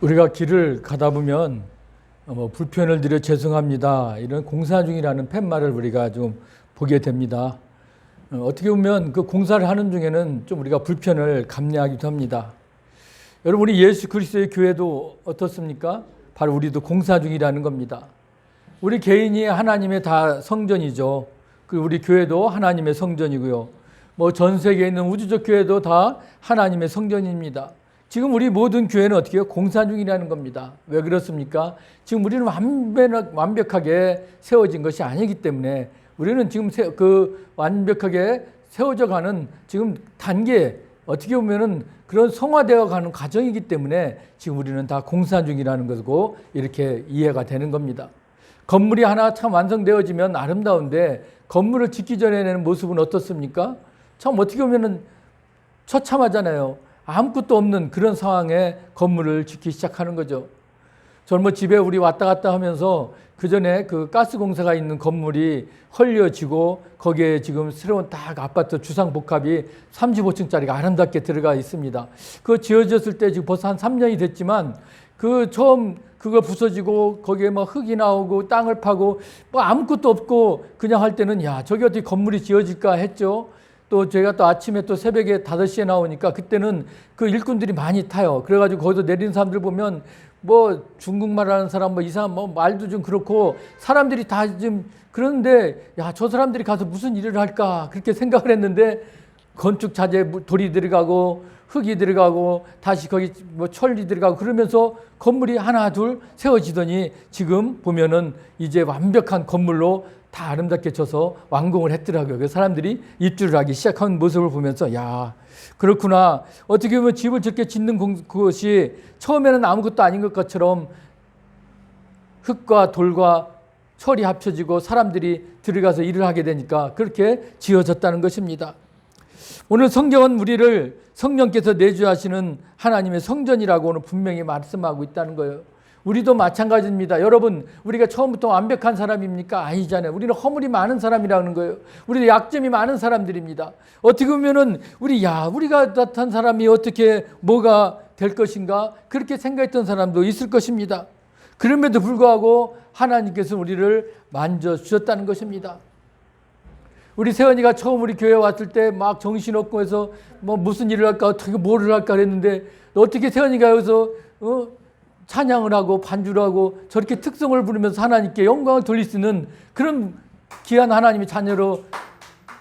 우리가 길을 가다 보면 불편을 드려 죄송합니다, 이런 공사 중이라는 팻말을 우리가 좀 보게 됩니다. 어떻게 보면 그 공사를 하는 중에는 좀 우리가 불편을 감내하기도 합니다. 여러분, 우리 예수 그리스도의 교회도 어떻습니까? 바로 우리도 공사 중이라는 겁니다. 우리 개인이 하나님의 다 성전이죠. 그리고 우리 교회도 하나님의 성전이고요. 전 세계에 있는 우주적 교회도 다 하나님의 성전입니다. 지금 우리 모든 교회는 어떻게 해요? 공사 중이라는 겁니다. 왜 그렇습니까? 지금 우리는 완벽하게 세워진 것이 아니기 때문에 우리는 지금 완벽하게 세워져 가는 지금 단계, 어떻게 보면은 그런 성화되어 가는 과정이기 때문에 지금 우리는 다 공사 중이라는 것이고 이렇게 이해가 되는 겁니다. 건물이 하나 참 완성되어지면 아름다운데 건물을 짓기 전에 내는 모습은 어떻습니까? 참 어떻게 보면은 처참하잖아요. 아무것도 없는 그런 상황에 건물을 짓기 시작하는 거죠. 저는 집에 우리 왔다 갔다 하면서 그 전에 그 가스 공사가 있는 건물이 헐려지고 거기에 지금 새로운 딱 아파트 주상복합이 35층짜리가 아름답게 들어가 있습니다. 그거 지어졌을 때 지금 벌써 한 3년이 됐지만 처음 그거 부서지고 거기에 흙이 나오고 땅을 파고 아무것도 없고 그냥 할 때는 야, 저기 어떻게 건물이 지어질까 했죠. 또 제가 또 아침에 또 새벽에 5시에 나오니까 그때는 그 일꾼들이 많이 타요. 그래가지고 거기서 내리는 사람들 보면 중국말 하는 사람 이상한 말도 좀 그렇고 사람들이 다 좀 그런데 야, 저 사람들이 가서 무슨 일을 할까 그렇게 생각을 했는데 건축 자재 돌이 들어가고 흙이 들어가고 다시 거기 철이 들어가고 그러면서 건물이 하나 둘 세워지더니 지금 보면은 이제 완벽한 건물로 다 아름답게 쳐서 완공을 했더라고요. 그래서 사람들이 입주를 하기 시작한 모습을 보면서 야, 그렇구나. 어떻게 보면 집을 저렇게 짓는 그것이 처음에는 아무것도 아닌 것처럼 흙과 돌과 철이 합쳐지고 사람들이 들어가서 일을 하게 되니까 그렇게 지어졌다는 것입니다. 오늘 성경은 우리를 성령께서 내주하시는 하나님의 성전이라고 오늘 분명히 말씀하고 있다는 거예요. 우리도 마찬가지입니다. 여러분, 우리가 처음부터 완벽한 사람입니까? 아니잖아요. 우리는 허물이 많은 사람이라는 거예요. 우리도 약점이 많은 사람들입니다. 어떻게 보면은 우리가 나타난 사람이 어떻게 뭐가 될 것인가 그렇게 생각했던 사람도 있을 것입니다. 그럼에도 불구하고 하나님께서 우리를 만져주셨다는 것입니다. 우리 세연이가 처음 우리 교회 왔을 때 막 정신없고 해서 무슨 일을 할까 어떻게 뭐를 할까 그랬는데 어떻게 세연이가 여기서 찬양을 하고 반주를 하고 저렇게 특성을 부르면서 하나님께 영광을 돌릴 수 있는 그런 귀한 하나님의 자녀로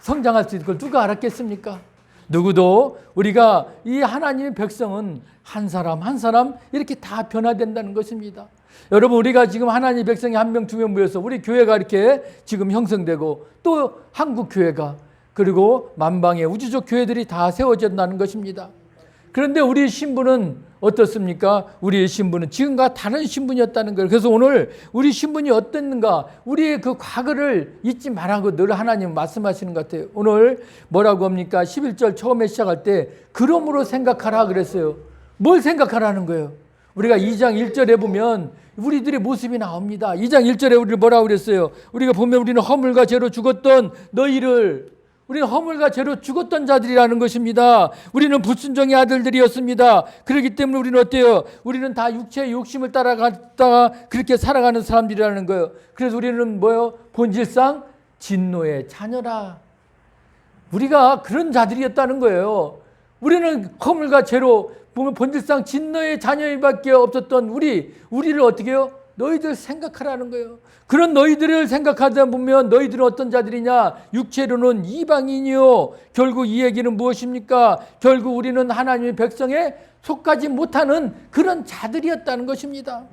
성장할 수 있는 걸 누가 알았겠습니까? 누구도 우리가 이 하나님의 백성은 한 사람 한 사람 이렇게 다 변화된다는 것입니다. 여러분, 우리가 지금 하나님의 백성이 한 명, 2명 모여서 우리 교회가 이렇게 지금 형성되고 또 한국 교회가 그리고 만방의 우주적 교회들이 다 세워진다는 것입니다. 그런데 우리의 신분은 어떻습니까? 우리의 신분은 지금과 다른 신분이었다는 거예요. 그래서 오늘 우리 신분이 어땠는가? 우리의 그 과거를 잊지 말라고 늘 하나님 말씀하시는 것 같아요. 오늘 뭐라고 합니까? 11절 처음에 시작할 때 그러므로 생각하라 그랬어요. 뭘 생각하라는 거예요? 우리가 2장 1절에 보면 우리들의 모습이 나옵니다. 2장 1절에 우리를 뭐라고 그랬어요? 우리가 보면 우리는 허물과 죄로 죽었던 너희를, 우리는 허물과 죄로 죽었던 자들이라는 것입니다. 우리는 불순종의 아들들이었습니다. 그렇기 때문에 우리는 어때요? 우리는 다 육체의 욕심을 따라갔다가 그렇게 살아가는 사람들이라는 거예요. 그래서 우리는 뭐예요? 본질상 진노의 자녀라. 우리가 그런 자들이었다는 거예요. 우리는 허물과 죄로 보면 본질상 진노의 자녀밖에 없었던 우리를 어떻게 해요? 너희들 생각하라는 거예요. 그런 너희들을 생각하다 보면 너희들은 어떤 자들이냐? 육체로는 이방인이요. 결국 이 얘기는 무엇입니까? 결국 우리는 하나님의 백성에 속하지 못하는 그런 자들이었다는 것입니다.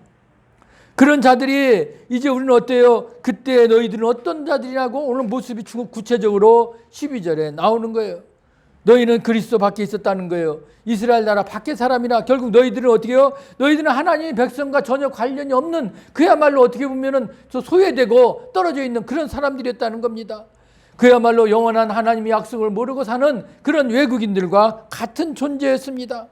그런 자들이 이제 우리는 어때요? 그때 너희들은 어떤 자들이라고 오늘 모습이 구체적으로 12절에 나오는 거예요. 너희는 그리스도 밖에 있었다는 거예요. 이스라엘 나라 밖의 사람이나 결국 너희들은 어떻게 해요? 너희들은 하나님의 백성과 전혀 관련이 없는 그야말로 어떻게 보면은 소외되고 떨어져 있는 그런 사람들이었다는 겁니다. 그야말로 영원한 하나님의 약속을 모르고 사는 그런 외국인들과 같은 존재였습니다.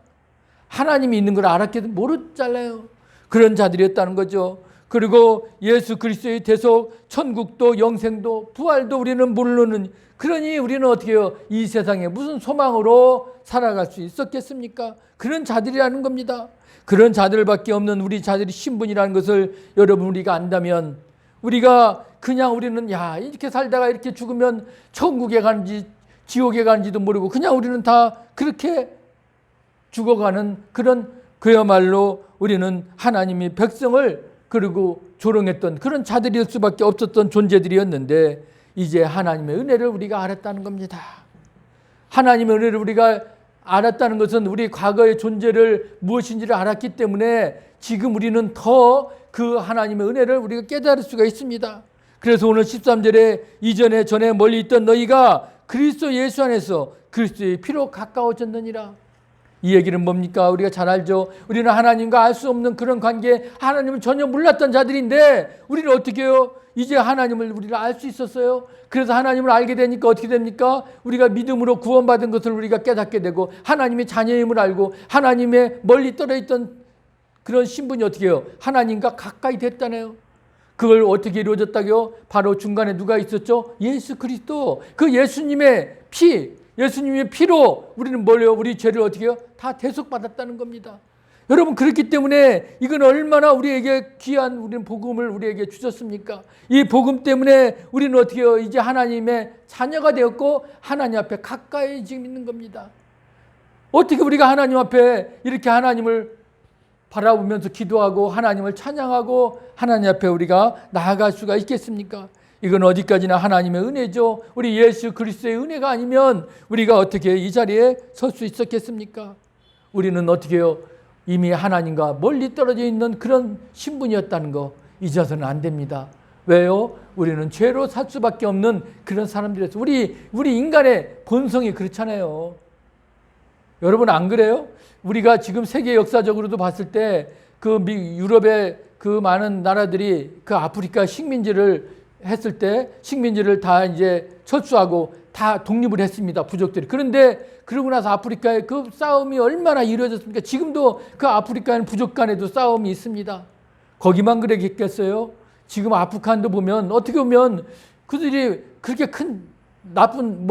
하나님이 있는 걸 알았게도 모르잖아요. 그런 자들이었다는 거죠. 그리고 예수 그리스도의 대속, 천국도 영생도 부활도 우리는 모르는, 그러니 우리는 어떻게 해요? 이 세상에 무슨 소망으로 살아갈 수 있었겠습니까? 그런 자들이라는 겁니다. 그런 자들밖에 없는 우리 자들이 신분이라는 것을 여러분 우리가 안다면, 우리가 그냥 우리는 이렇게 살다가 이렇게 죽으면 천국에 가는지 지옥에 가는지도 모르고 그냥 우리는 다 그렇게 죽어가는 그런, 그야말로 우리는 하나님이 백성을 그리고 조롱했던 그런 자들일 수밖에 없었던 존재들이었는데, 이제 하나님의 은혜를 우리가 알았다는 겁니다. 하나님의 은혜를 우리가 알았다는 것은 우리 과거의 존재를 무엇인지를 알았기 때문에 지금 우리는 더 그 하나님의 은혜를 우리가 깨달을 수가 있습니다. 그래서 오늘 13절에 이전에 전에 멀리 있던 너희가 그리스도 예수 안에서 그리스도의 피로 가까워졌느니라. 이 얘기는 뭡니까? 우리가 잘 알죠. 우리는 하나님과 알 수 없는 그런 관계, 하나님을 전혀 몰랐던 자들인데 우리는 어떻게 해요? 이제 하나님을 우리가 알 수 있었어요. 그래서 하나님을 알게 되니까 어떻게 됩니까? 우리가 믿음으로 구원받은 것을 우리가 깨닫게 되고 하나님의 자녀임을 알고 하나님의 멀리 떨어져 있던 그런 신분이 어떻게 해요? 하나님과 가까이 됐다네요. 그걸 어떻게 이루어졌다고요? 바로 중간에 누가 있었죠? 예수 그리스도. 그 예수님의 피, 예수님의 피로 우리는 뭘요? 우리 죄를 어떻게 해요? 다 대속받았다는 겁니다. 여러분, 그렇기 때문에 이건 얼마나 우리에게 귀한 우리는 복음을 우리에게 주셨습니까? 이 복음 때문에 우리는 어떻게 해요? 이제 하나님의 자녀가 되었고 하나님 앞에 가까이 지금 있는 겁니다. 어떻게 우리가 하나님 앞에 이렇게 하나님을 바라보면서 기도하고 하나님을 찬양하고 하나님 앞에 우리가 나아갈 수가 있겠습니까? 이건 어디까지나 하나님의 은혜죠. 우리 예수 그리스도의 은혜가 아니면 우리가 어떻게 이 자리에 설 수 있었겠습니까? 우리는 어떻게 해요? 이미 하나님과 멀리 떨어져 있는 그런 신분이었다는 거 잊어서는 안 됩니다. 왜요? 우리는 죄로 살 수밖에 없는 그런 사람들이었어요. 우리 인간의 본성이 그렇잖아요. 여러분 안 그래요? 우리가 지금 세계 역사적으로도 봤을 때 그 유럽의 그 많은 나라들이 그 아프리카 식민지를 했을 때 식민지를 다 이제 철수하고 다 독립을 했습니다. 부족들이. 그런데 그러고 나서 아프리카의 그 싸움이 얼마나 이루어졌습니까? 지금도 그 아프리카는 부족 간에도 싸움이 있습니다. 거기만 그랬겠어요? 지금 아프간도 보면 어떻게 보면 그들이 그렇게 큰 나쁜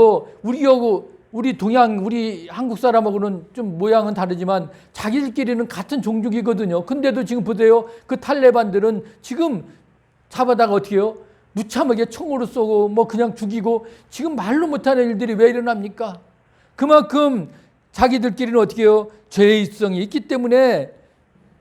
우리 동양, 우리 한국 사람하고는 좀 모양은 다르지만 자기들끼리는 같은 종족이거든요. 근데도 지금 보세요. 그 탈레반들은 지금 잡아다가 어떻게 해요? 무참하게 총으로 쏘고 그냥 죽이고 지금 말로 못하는 일들이 왜 일어납니까? 그만큼 자기들끼리는 어떻게 해요? 죄의성이 있기 때문에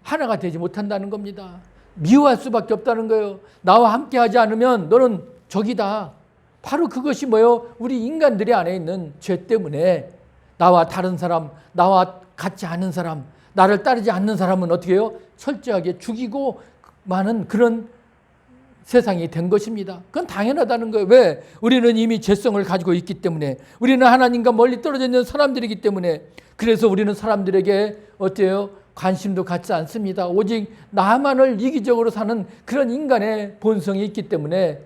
하나가 되지 못한다는 겁니다. 미워할 수밖에 없다는 거예요. 나와 함께 하지 않으면 너는 적이다. 바로 그것이 뭐예요? 우리 인간들이 안에 있는 죄 때문에 나와 다른 사람, 나와 같지 않은 사람, 나를 따르지 않는 사람은 어떻게 해요? 철저하게 죽이고 많은 그런 세상이 된 것입니다. 그건 당연하다는 거예요. 왜? 우리는 이미 죄성을 가지고 있기 때문에, 우리는 하나님과 멀리 떨어져 있는 사람들이기 때문에, 그래서 우리는 사람들에게 어때요? 관심도 갖지 않습니다. 오직 나만을 이기적으로 사는 그런 인간의 본성이 있기 때문에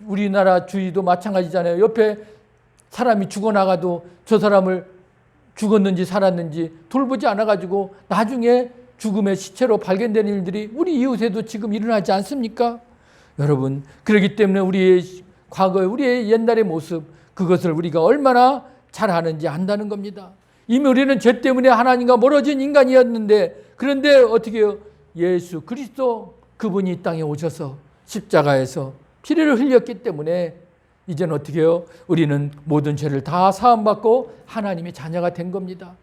우리나라 주위도 마찬가지잖아요. 옆에 사람이 죽어나가도 저 사람을 죽었는지 살았는지 돌보지 않아가지고 나중에 죽음의 시체로 발견되는 일들이 우리 이웃에도 지금 일어나지 않습니까? 여러분, 그렇기 때문에 우리의 과거의 우리의 옛날의 모습, 그것을 우리가 얼마나 잘 아는지 안다는 겁니다. 이미 우리는 죄 때문에 하나님과 멀어진 인간이었는데, 그런데 어떻게 해요? 예수 그리스도 그분이 이 땅에 오셔서 십자가에서 피를 흘렸기 때문에 이제는 어떻게 해요? 우리는 모든 죄를 다 사함받고 하나님의 자녀가 된 겁니다.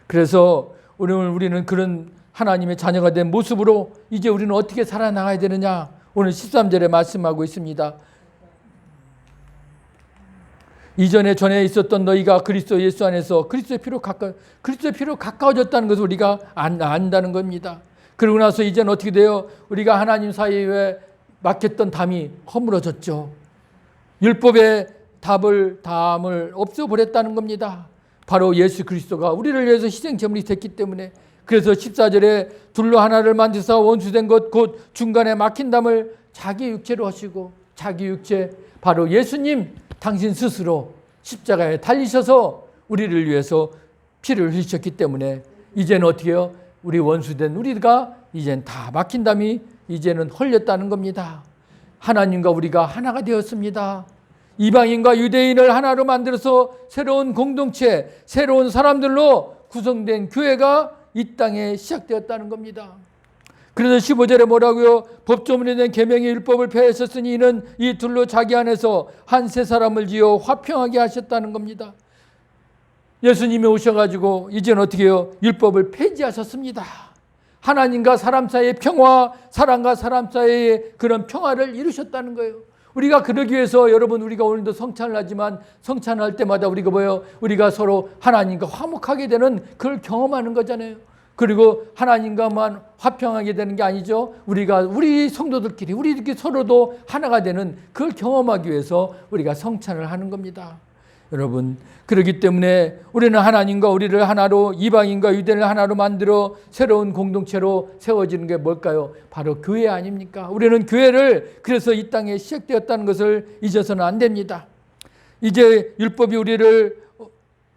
그래서 오늘 우리는 그런 하나님의 자녀가 된 모습으로 이제 우리는 어떻게 살아나가야 되느냐? 오늘 13절에 말씀하고 있습니다. 이전에 전에 있었던 너희가 그리스도 예수 안에서 그리스도의 피로 가까워졌다는 것을 우리가 안다는 겁니다. 그러고 나서 이제는 어떻게 돼요? 우리가 하나님 사이에 막혔던 담이 허물어졌죠. 율법의 담을 없애버렸다는 겁니다. 바로 예수 그리스도가 우리를 위해서 희생제물이 됐기 때문에. 그래서 14절에 둘로 하나를 만드사 원수된 것 곧 중간에 막힌 담을 자기 육체로 하시고, 자기 육체 바로 예수님 당신 스스로 십자가에 달리셔서 우리를 위해서 피를 흘리셨기 때문에 이제는 어떻게 해요? 우리 원수된 우리가 이제는 다 막힌 담이 이제는 헐렸다는 겁니다. 하나님과 우리가 하나가 되었습니다. 이방인과 유대인을 하나로 만들어서 새로운 공동체, 새로운 사람들로 구성된 교회가 이 땅에 시작되었다는 겁니다. 그래서 15절에 뭐라고요? 법조문에 된 계명의 율법을 폐하셨으니 이는 이 둘로 자기 안에서 한 세 사람을 지어 화평하게 하셨다는 겁니다. 예수님이 오셔가지고 이제는 어떻게 해요? 율법을 폐지하셨습니다. 하나님과 사람 사이의 평화, 사람과 사람 사이의 그런 평화를 이루셨다는 거예요. 우리가 그러기 위해서 여러분, 우리가 오늘도 성찬을 하지만 성찬을 할 때마다 우리가 뭐예요? 우리가 서로 하나님과 화목하게 되는 그걸 경험하는 거잖아요. 그리고 하나님과만 화평하게 되는 게 아니죠. 우리 성도들끼리 우리들끼리 서로도 하나가 되는 그걸 경험하기 위해서 우리가 성찬을 하는 겁니다. 여러분, 그렇기 때문에 우리는 하나님과 우리를 하나로, 이방인과 유대인을 하나로 만들어 새로운 공동체로 세워지는 게 뭘까요? 바로 교회 아닙니까? 우리는 교회를 그래서 이 땅에 시작되었다는 것을 잊어서는 안 됩니다. 이제 율법이 우리를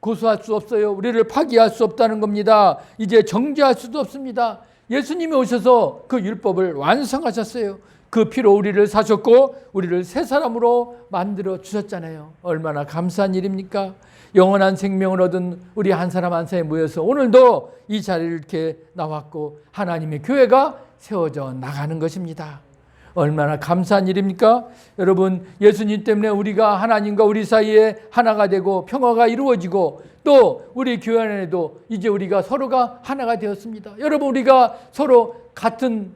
고소할 수 없어요. 우리를 파기할 수 없다는 겁니다. 이제 정죄할 수도 없습니다. 예수님이 오셔서 그 율법을 완성하셨어요. 그 피로 우리를 사셨고 우리를 새 사람으로 만들어 주셨잖아요. 얼마나 감사한 일입니까? 영원한 생명을 얻은 우리 한 사람 한 사람에 모여서 오늘도 이 자리를 이렇게 나왔고 하나님의 교회가 세워져 나가는 것입니다. 얼마나 감사한 일입니까? 여러분, 예수님 때문에 우리가 하나님과 우리 사이에 하나가 되고 평화가 이루어지고 또 우리 교회 안에도 이제 우리가 서로가 하나가 되었습니다. 여러분, 우리가 서로 같은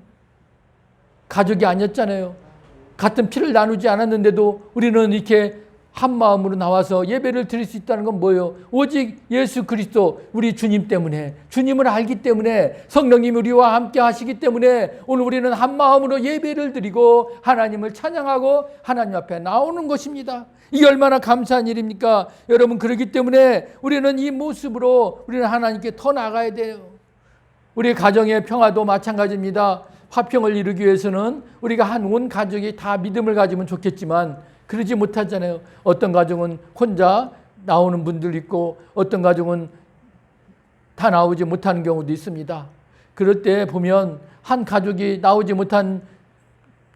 가족이 아니었잖아요. 같은 피를 나누지 않았는데도 우리는 이렇게 한 마음으로 나와서 예배를 드릴 수 있다는 건 뭐예요? 오직 예수 그리스도 우리 주님 때문에, 주님을 알기 때문에, 성령님이 우리와 함께 하시기 때문에 오늘 우리는 한 마음으로 예배를 드리고 하나님을 찬양하고 하나님 앞에 나오는 것입니다. 이게 얼마나 감사한 일입니까? 여러분, 그렇기 때문에 우리는 이 모습으로 우리는 하나님께 더 나아가야 돼요. 우리 가정의 평화도 마찬가지입니다. 화평을 이루기 위해서는 우리가 한 온 가족이 다 믿음을 가지면 좋겠지만 그러지 못하잖아요. 어떤 가정은 혼자 나오는 분들 있고 어떤 가정은 다 나오지 못하는 경우도 있습니다. 그럴 때 보면 한 가족이 나오지 못한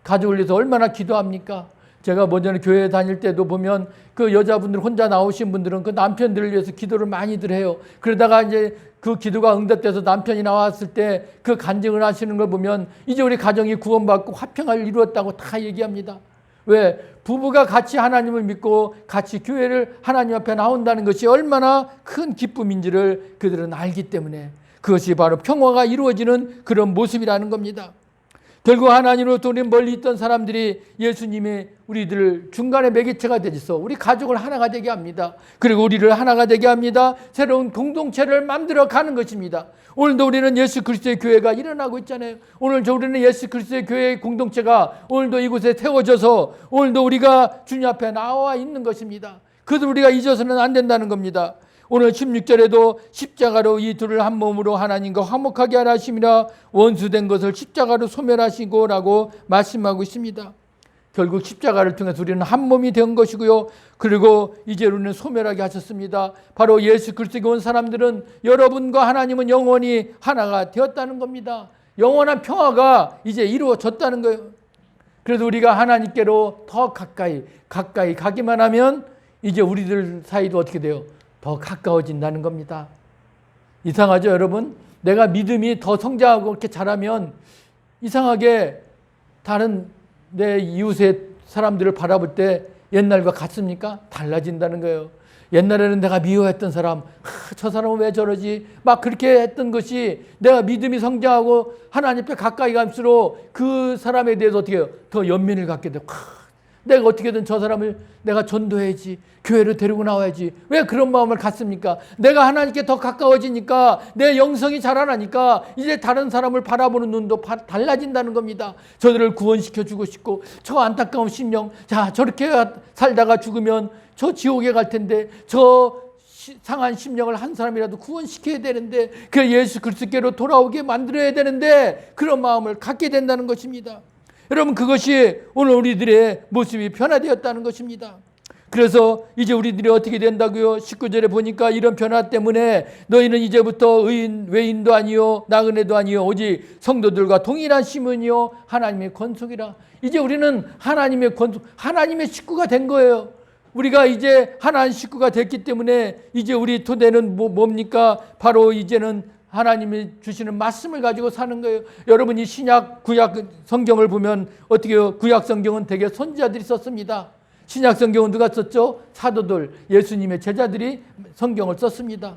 가족을 위해서 얼마나 기도합니까? 제가 먼저 교회 다닐 때도 보면 그 여자분들 혼자 나오신 분들은 그 남편들을 위해서 기도를 많이들 해요. 그러다가 이제 그 기도가 응답돼서 남편이 나왔을 때 그 간증을 하시는 걸 보면 이제 우리 가정이 구원받고 화평을 이루었다고 다 얘기합니다. 왜? 부부가 같이 하나님을 믿고 같이 교회를 하나님 앞에 나온다는 것이 얼마나 큰 기쁨인지를 그들은 알기 때문에 그것이 바로 평화가 이루어지는 그런 모습이라는 겁니다. 결국 하나님으로부터 우리 멀리 있던 사람들이 예수님의 우리들 중간에 매개체가 되어서 우리 가족을 하나가 되게 합니다. 그리고 우리를 하나가 되게 합니다. 새로운 공동체를 만들어 가는 것입니다. 오늘도 우리는 예수 그리스도의 교회가 일어나고 있잖아요. 오늘 우리는 예수 그리스도의 교회의 공동체가 오늘도 이곳에 세워져서 오늘도 우리가 주님 앞에 나와 있는 것입니다. 그것을 우리가 잊어서는 안 된다는 겁니다. 오늘 16절에도 십자가로 이 둘을 한 몸으로 하나님과 화목하게 하라 하심이라 원수된 것을 십자가로 소멸하시고 라고 말씀하고 있습니다. 결국 십자가를 통해서 우리는 한 몸이 된 것이고요. 그리고 이제 우리는 소멸하게 하셨습니다. 바로 예수 그리스도에 온 사람들은 여러분과 하나님은 영원히 하나가 되었다는 겁니다. 영원한 평화가 이제 이루어졌다는 거예요. 그래서 우리가 하나님께로 더 가까이 가기만 하면 이제 우리들 사이도 어떻게 돼요? 더 가까워진다는 겁니다. 이상하죠, 여러분? 내가 믿음이 더 성장하고 그렇게 자라면 이상하게 다른 내 이웃의 사람들을 바라볼 때 옛날과 같습니까? 달라진다는 거예요. 옛날에는 내가 미워했던 사람, 저 사람은 왜 저러지? 막 그렇게 했던 것이 내가 믿음이 성장하고 하나님 앞에 가까이 갈수록 그 사람에 대해서 어떻게 해요? 더 연민을 갖게 돼요. 내가 어떻게든 저 사람을 내가 전도해야지. 교회를 데리고 나와야지. 왜 그런 마음을 갖습니까? 내가 하나님께 더 가까워지니까 내 영성이 자라나니까 이제 다른 사람을 바라보는 눈도 달라진다는 겁니다. 저들을 구원시켜주고 싶고 저 안타까운 심령, 자 저렇게 살다가 죽으면 저 지옥에 갈 텐데 저 상한 심령을 한 사람이라도 구원시켜야 되는데 그 예수 그리스도께로 돌아오게 만들어야 되는데 그런 마음을 갖게 된다는 것입니다. 여러분, 그것이 오늘 우리들의 모습이 변화되었다는 것입니다. 그래서 이제 우리들이 어떻게 된다고요? 19절에 보니까 이런 변화 때문에 너희는 이제부터 의인, 외인도 아니요 나그네도 아니요 오직 성도들과 동일한 시민이요 하나님의 권속이라. 이제 우리는 하나님의 권속, 하나님의 식구가 된 거예요. 우리가 이제 하나님 식구가 됐기 때문에 이제 우리 토대는 뭡니까? 바로 이제는 하나님이 주시는 말씀을 가지고 사는 거예요. 여러분이 신약, 구약 성경을 보면 어떻게 해요? 구약 성경은 대개 선지자들이 썼습니다. 신약 성경은 누가 썼죠? 사도들, 예수님의 제자들이 성경을 썼습니다.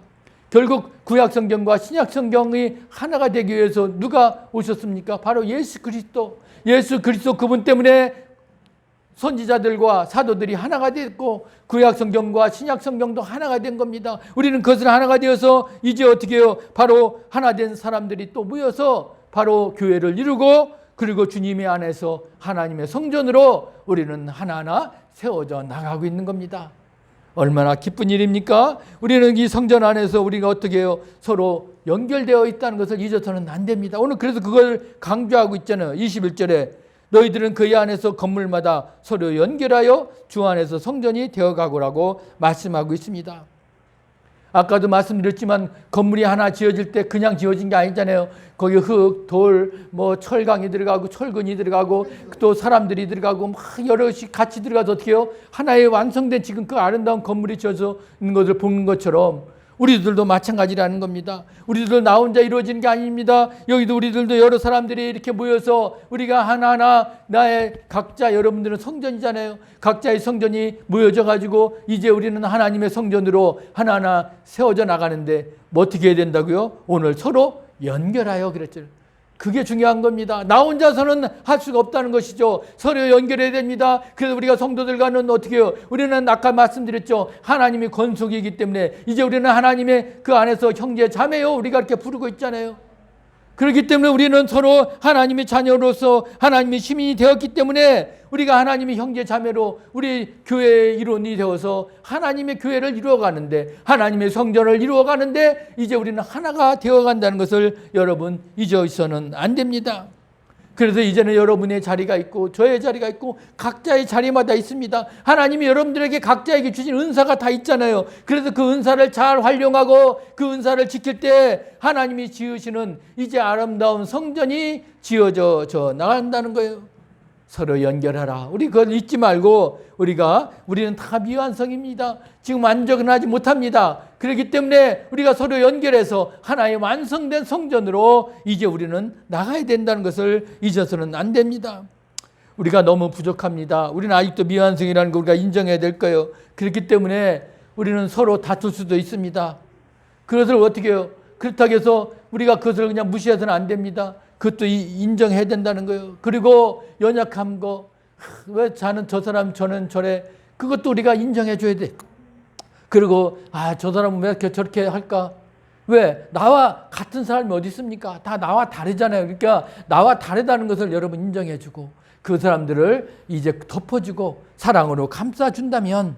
결국 구약 성경과 신약 성경이 하나가 되기 위해서 누가 오셨습니까? 바로 예수 그리스도. 예수 그리스도 그분 때문에 선지자들과 사도들이 하나가 됐고 구약 성경과 신약 성경도 하나가 된 겁니다. 우리는 그것을 하나가 되어서 이제 어떻게 해요? 바로 하나 된 사람들이 또 모여서 바로 교회를 이루고 그리고 주님의 안에서 하나님의 성전으로 우리는 하나하나 세워져 나가고 있는 겁니다. 얼마나 기쁜 일입니까? 우리는 이 성전 안에서 우리가 어떻게 해요? 서로 연결되어 있다는 것을 잊어서는 안 됩니다. 오늘 그래서 그걸 강조하고 있잖아요. 21절에 너희들은 그의 안에서 건물마다 서로 연결하여 주 안에서 성전이 되어가고라고 말씀하고 있습니다. 아까도 말씀드렸지만 건물이 하나 지어질 때 그냥 지어진 게 아니잖아요. 거기 흙, 돌, 뭐 철강이 들어가고 철근이 들어가고 또 사람들이 들어가고 막 여럿이 같이 들어가서 어떻게 해요? 하나의 완성된 지금 그 아름다운 건물이 지어져 있는 것을 보는 것처럼 우리들도 마찬가지라는 겁니다. 우리들 나 혼자 이루어지는 게 아닙니다. 여기도 우리들도 여러 사람들이 이렇게 모여서 우리가 하나하나 나의 각자 여러분들은 성전이잖아요. 각자의 성전이 모여져 가지고 이제 우리는 하나님의 성전으로 하나하나 세워져 나가는데 뭐 어떻게 해야 된다고요? 오늘 서로 연결하여 그랬죠. 그게 중요한 겁니다. 나 혼자서는 할 수가 없다는 것이죠. 서로 연결해야 됩니다. 그래서 우리가 성도들과는 어떻게 해요? 우리는 아까 말씀드렸죠. 하나님이 권속이기 때문에 이제 우리는 하나님의 그 안에서 형제 자매요. 우리가 이렇게 부르고 있잖아요. 그렇기 때문에 우리는 서로 하나님의 자녀로서 하나님의 시민이 되었기 때문에 우리가 하나님의 형제 자매로 우리 교회의 일원이 되어서 하나님의 교회를 이루어가는데 하나님의 성전을 이루어가는데 이제 우리는 하나가 되어간다는 것을 여러분 잊어서는 안 됩니다. 그래서 이제는 여러분의 자리가 있고 저의 자리가 있고 각자의 자리마다 있습니다. 하나님이 여러분들에게 각자에게 주신 은사가 다 있잖아요. 그래서 그 은사를 잘 활용하고 그 은사를 지킬 때 하나님이 지으시는 이제 아름다운 성전이 지어져 나간다는 거예요. 서로 연결하라. 우리 그걸 잊지 말고 우리는 다 미완성입니다. 지금 완전은 하지 못합니다. 그렇기 때문에 우리가 서로 연결해서 하나의 완성된 성전으로 이제 우리는 나가야 된다는 것을 잊어서는 안 됩니다. 우리가 너무 부족합니다. 우리는 아직도 미완성이라는 걸 우리가 인정해야 될 거예요. 그렇기 때문에 우리는 서로 다툴 수도 있습니다. 그것을 어떻게 해요? 그렇다고 해서 우리가 그것을 그냥 무시해서는 안 됩니다. 그것도 인정해야 된다는 거예요. 그리고 연약한 거, 왜 자는 저 사람 저는 저래, 그것도 우리가 인정해 줘야 돼. 그리고 저 사람은 왜 저렇게 할까? 왜? 나와 같은 사람이 어디 있습니까? 다 나와 다르잖아요. 그러니까 나와 다르다는 것을 여러분 인정해 주고 그 사람들을 이제 덮어주고 사랑으로 감싸준다면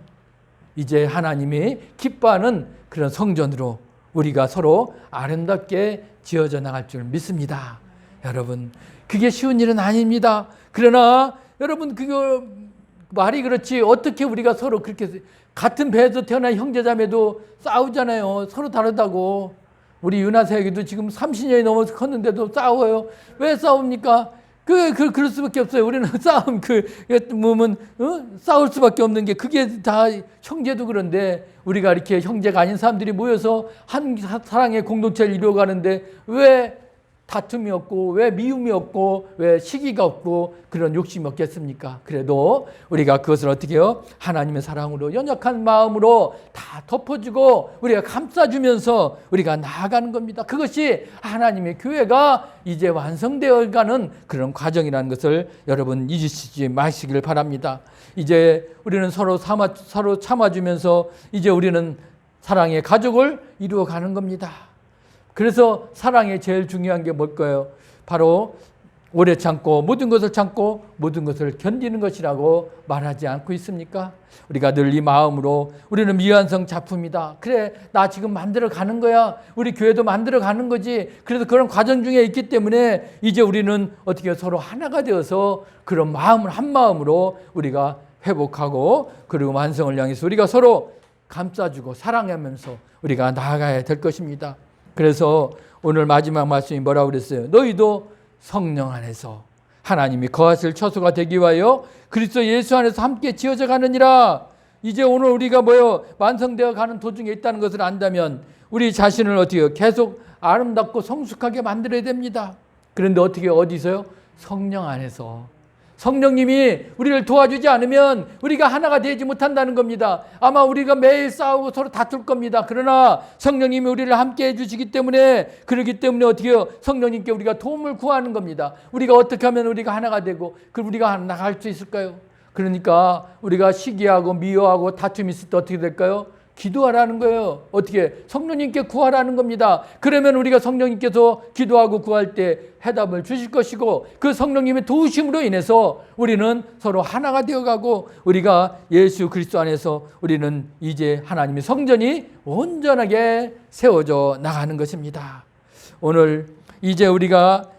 이제 하나님이 기뻐하는 그런 성전으로 우리가 서로 아름답게 지어져 나갈 줄 믿습니다. 여러분, 그게 쉬운 일은 아닙니다. 그러나 여러분, 그거 말이 그렇지 어떻게 우리가 서로 그렇게 같은 배에서 태어난 형제자매도 싸우잖아요. 서로 다르다고. 우리 윤하세에게도 지금 30년이 넘어서 컸는데도 싸워요. 왜 싸웁니까? 그럴 수밖에 없어요. 우리는 싸움, 싸울 수밖에 없는 게 그게 다 형제도 그런데 우리가 이렇게 형제가 아닌 사람들이 모여서 한 사랑의 공동체를 이루어가는데 왜 다툼이 없고 왜 미움이 없고 왜 시기가 없고 그런 욕심이 없겠습니까? 그래도 우리가 그것을 어떻게 해요? 하나님의 사랑으로 연약한 마음으로 다 덮어주고 우리가 감싸주면서 우리가 나아가는 겁니다. 그것이 하나님의 교회가 이제 완성되어가는 그런 과정이라는 것을 여러분 잊으시지 마시길 바랍니다. 이제 우리는 서로 참아주면서 이제 우리는 사랑의 가족을 이루어가는 겁니다. 그래서 사랑의 제일 중요한 게 뭘까요? 바로 오래 참고 모든 것을 참고 모든 것을 견디는 것이라고 말하지 않고 있습니까? 우리가 늘 이 마음으로 우리는 미완성 작품이다. 그래, 나 지금 만들어 가는 거야. 우리 교회도 만들어 가는 거지. 그래서 그런 과정 중에 있기 때문에 이제 우리는 어떻게 서로 하나가 되어서 그런 마음을 한 마음으로 우리가 회복하고 그리고 완성을 향해서 우리가 서로 감싸주고 사랑하면서 우리가 나아가야 될 것입니다. 그래서 오늘 마지막 말씀이 뭐라고 그랬어요? 너희도 성령 안에서 하나님이 거하실 처소가 되기 위하여 그리스도 예수 안에서 함께 지어져 가느니라. 이제 오늘 우리가 완성되어 가는 도중에 있다는 것을 안다면 우리 자신을 어떻게 해요? 계속 아름답고 성숙하게 만들어야 됩니다. 그런데 어디서요? 성령 안에서. 성령님이 우리를 도와주지 않으면 우리가 하나가 되지 못한다는 겁니다. 아마 우리가 매일 싸우고 서로 다툴 겁니다. 그러나 성령님이 우리를 함께 해주시기 때문에, 그러기 때문에 어떻게 해요? 성령님께 우리가 도움을 구하는 겁니다. 우리가 어떻게 하면 우리가 하나가 되고 우리가 나갈 수 있을까요? 그러니까 우리가 시기하고 미워하고 다툼이 있을 때 어떻게 될까요? 기도하라는 거예요. 어떻게? 성령님께 구하라는 겁니다. 그러면 우리가 성령님께서 기도하고 구할 때 해답을 주실 것이고, 그 성령님의 도우심으로 인해서 우리는 서로 하나가 되어가고, 우리가 예수 그리스도 안에서 우리는 이제 하나님의 성전이 온전하게 세워져 나가는 것입니다. 오늘 이제 우리가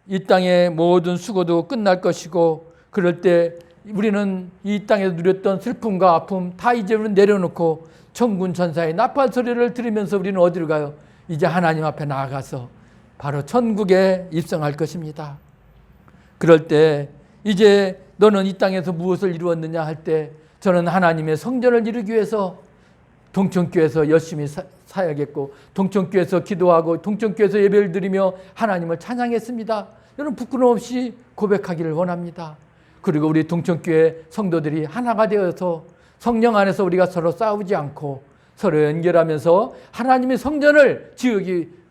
이 땅의 모든 수고도 끝날 것이고, 그럴 때 우리는 이 땅에서 누렸던 슬픔과 아픔 다 이제 우리는 내려놓고 천군 천사의 나팔 소리를 들으면서 우리는 어디로 가요? 이제 하나님 앞에 나아가서 바로 천국에 입성할 것입니다. 그럴 때 이제 너는 이 땅에서 무엇을 이루었느냐 할 때, 저는 하나님의 성전을 이루기 위해서 동천교회에서 열심히 사야겠고, 동천교회에서 기도하고 동천교회에서 예배를 드리며 하나님을 찬양했습니다. 여러분 부끄럼 없이 고백하기를 원합니다. 그리고 우리 동천교회 성도들이 하나가 되어서 성령 안에서 우리가 서로 싸우지 않고 서로 연결하면서 하나님의 성전을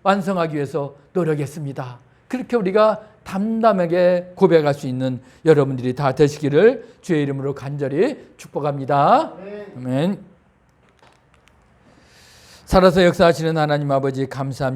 완성하기 위해서 노력했습니다. 그렇게 우리가 담담하게 고백할 수 있는 여러분들이 다 되시기를 주의 이름으로 간절히 축복합니다. 아멘. 살아서 역사하시는 하나님 아버지 감사합니다.